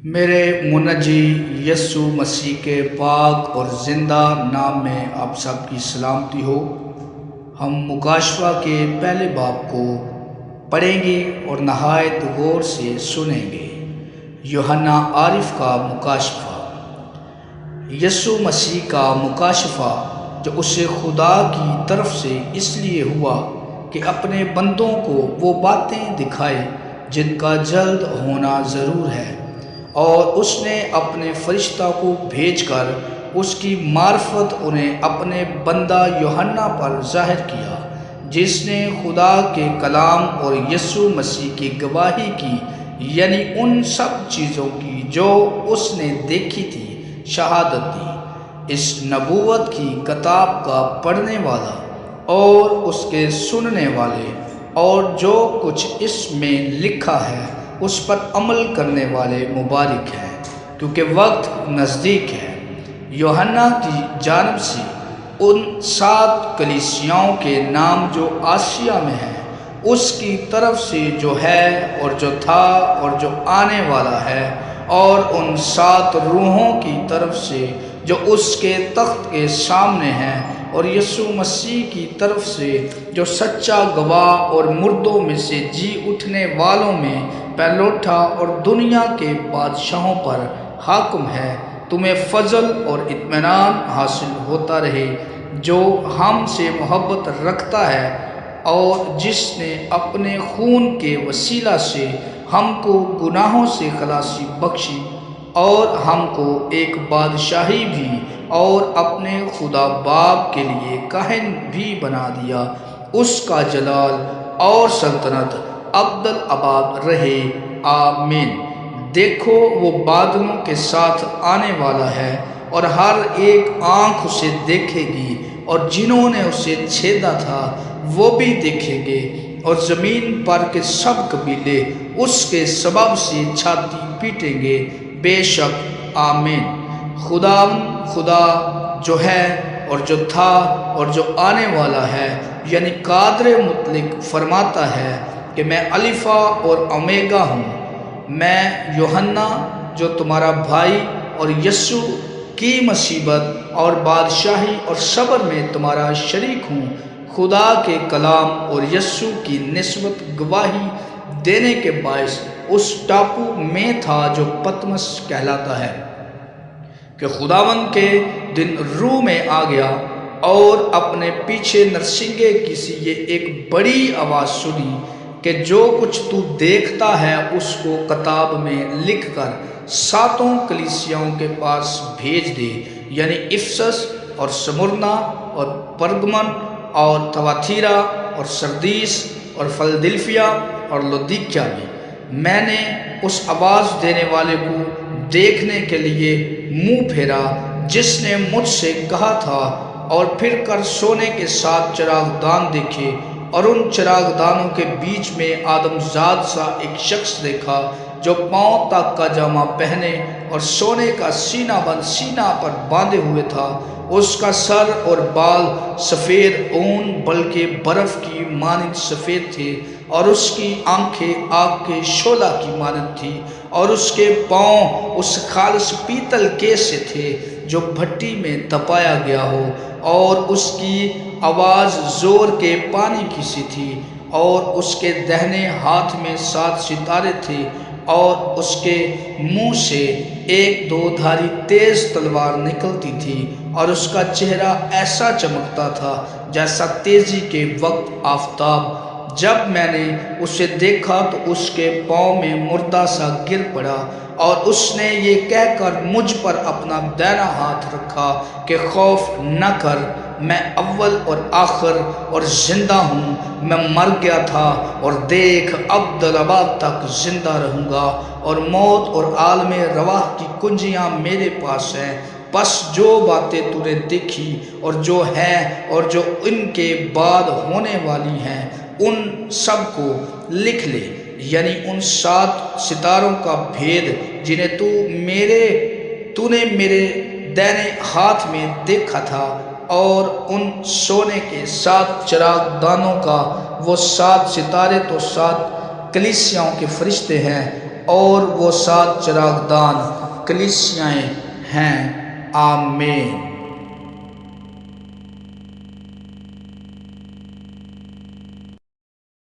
میرے منجی یسوع مسیح کے پاک اور زندہ نام میں آپ سب کی سلامتی ہو۔ ہم مکاشفہ کے پہلے باب کو پڑھیں گے اور نہایت غور سے سنیں گے۔ یوحنا عارف کا مکاشفہ۔ یسوع مسیح کا مکاشفہ جو اسے خدا کی طرف سے اس لیے ہوا کہ اپنے بندوں کو وہ باتیں دکھائے جن کا جلد ہونا ضرور ہے، اور اس نے اپنے فرشتہ کو بھیج کر اس کی معرفت انہیں اپنے بندہ یوحنا پر ظاہر کیا، جس نے خدا کے کلام اور یسوع مسیح کی گواہی کی، یعنی ان سب چیزوں کی جو اس نے دیکھی تھی شہادت دی۔ اس نبوت کی کتاب کا پڑھنے والا اور اس کے سننے والے اور جو کچھ اس میں لکھا ہے اس پر عمل کرنے والے مبارک ہیں، کیونکہ وقت نزدیک ہے۔ یوحنا کی جانب سے ان 7 کلیسیاؤں کے نام جو آسیا میں ہیں، اس کی طرف سے جو ہے اور جو تھا اور جو آنے والا ہے، اور ان 7 روحوں کی طرف سے جو اس کے تخت کے سامنے ہیں، اور یسوع مسیح کی طرف سے جو سچا گواہ اور مردوں میں سے جی اٹھنے والوں میں پہلوٹا اور دنیا کے بادشاہوں پر حاکم ہے۔ تمہیں فضل اور اطمینان حاصل ہوتا رہے جو ہم سے محبت رکھتا ہے، اور جس نے اپنے خون کے وسیلہ سے ہم کو گناہوں سے خلاصی بخشی، اور ہم کو ایک بادشاہی بھی اور اپنے خدا باپ کے لیے کاہن بھی بنا دیا۔ اس کا جلال اور سلطنت ابدالآباد رہے، آمین۔ دیکھو وہ بادلوں کے ساتھ آنے والا ہے، اور ہر ایک آنکھ اسے دیکھے گی، اور جنہوں نے اسے چھیدا تھا وہ بھی دیکھیں گے، اور زمین پر کے سب قبیلے اس کے سبب سے چھاتی پیٹیں گے، بے شک، آمین۔ خدا جو ہے اور جو تھا اور جو آنے والا ہے، یعنی قادر مطلق فرماتا ہے کہ میں الفا اور اومیگا ہوں۔ میں یوحنا جو تمہارا بھائی اور یسوع کی مصیبت اور بادشاہی اور صبر میں تمہارا شریک ہوں، خدا کے کلام اور یسوع کی نسبت گواہی دینے کے باعث اس ٹاپو میں تھا جو پتمس کہلاتا ہے، کہ خداوند کے دن روح میں آ گیا، اور اپنے پیچھے نرسنگے کی سی یہ ایک بڑی آواز سنی کہ جو کچھ تو دیکھتا ہے اس کو کتاب میں لکھ کر 7 کلیسیاؤں کے پاس بھیج دے، یعنی افسس اور سمرنا اور پرگمن اور تھواتیرا اور سردیس اور فلدلفیا اور لودیکیا میں۔ میں نے اس آواز دینے والے کو دیکھنے کے لیے منہ پھیرا جس نے مجھ سے کہا تھا، اور پھر کر سونے کے 7 چراغ دان دیکھے، اور ان چراغ دانوں کے بیچ میں آدم زاد سا ایک شخص دیکھا جو پاؤں تک کا جامہ پہنے اور سونے کا سینہ بند سینہ پر باندھے ہوئے تھا۔ اس کا سر اور بال سفید اون بلکہ برف کی مانند سفید تھے، اور اس کی آنکھیں آگ کے شعلہ کی مانند تھی، اور اس کے پاؤں اس خالص پیتل کے سے تھے جو بھٹی میں تپایا گیا ہو، اور اس کی آواز زور کے پانی کی سی تھی، اور اس کے دہنے ہاتھ میں 7 ستارے تھے، اور اس کے منہ سے ایک 2 دھاری تیز تلوار نکلتی تھی، اور اس کا چہرہ ایسا چمکتا تھا جیسا تیزی کے وقت آفتاب۔ جب میں نے اسے دیکھا تو اس کے پاؤں میں مردہ سا گر پڑا، اور اس نے یہ کہہ کر مجھ پر اپنا دائنا ہاتھ رکھا کہ خوف نہ کر، میں اول اور آخر اور زندہ ہوں۔ میں مر گیا تھا، اور دیکھ ابدالآباد تک زندہ رہوں گا، اور موت اور عالم رواح کی کنجیاں میرے پاس ہیں۔ پس جو باتیں تو نے دیکھی اور جو ہیں اور جو ان کے بعد ہونے والی ہیں، ان سب کو لکھ لے، یعنی ان 7 ستاروں کا بھید جنہیں تو نے میرے دائنے ہاتھ میں دیکھا تھا، اور ان سونے کے 7 چراغ دانوں کا۔ وہ 7 ستارے تو 7 کلیسیاؤں کے فرشتے ہیں، اور وہ 7 چراغدان کلیسیائیں ہیں۔ آمین۔